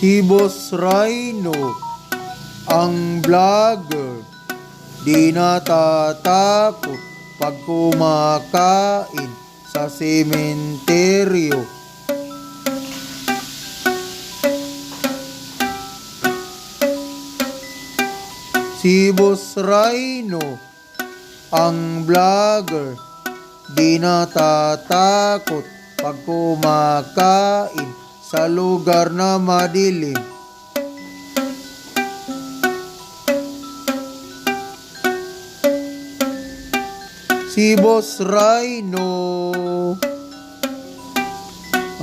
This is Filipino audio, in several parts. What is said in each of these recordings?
Si Boss Rhino, ang vlogger, di natatakot pag kumakain sa sementeryo. Si Boss Rhino, ang vlogger, di natatakot pag kumakain sa lugar na madilim. Si Boss Rhino,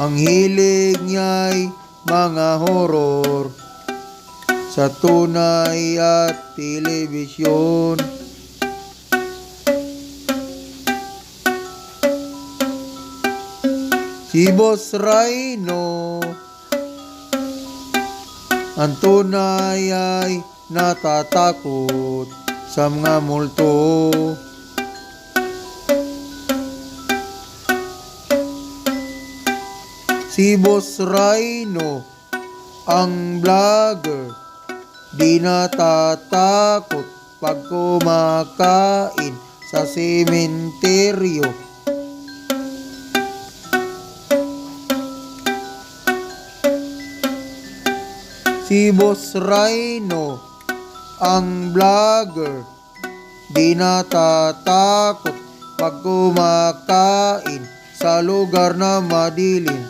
ang hilig niya'y mga horror sa tunay at telebisyon. Si Boss Rhino, ang tunay ay natatakot sa mga multo. Si Boss Rhino, ang vlogger, di natatakot pag kumakain sa sementeryo. Si Boss Rhino, ang vlogger, di natatakot pag kumakain sa lugar na madilim.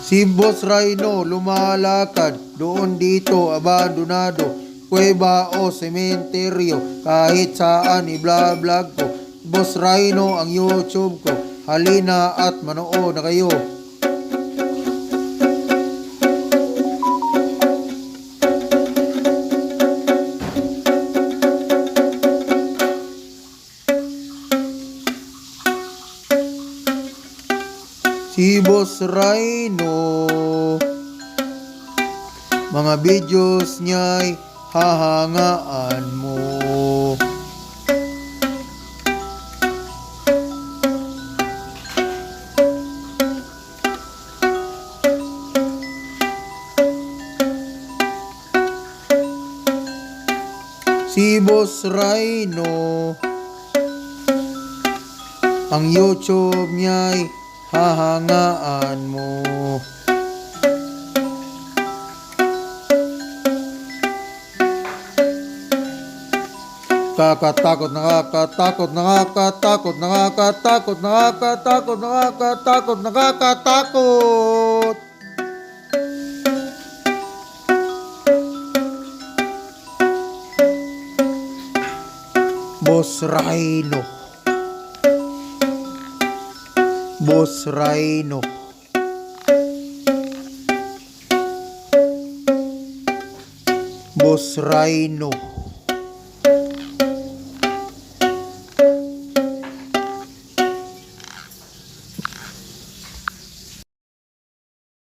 Si Boss Rhino, lumalakad doon dito, abandonado, kuweba o sementeryo, kahit saan i-vlog ko. Boss Rhino ang YouTube ko, halina at manood na kayo. Si Boss Rhino, mga videos niya'y hahangaan mo. Si Boss Rhino, ang YouTube niya'y hahangaan mo. Nakakatakot, nakakatakot, nakakatakot, nakakatakot, nakakatakot, nakakatakot, nakakatakot. Boss Rhino, Boss Rhino, Boss Rhino.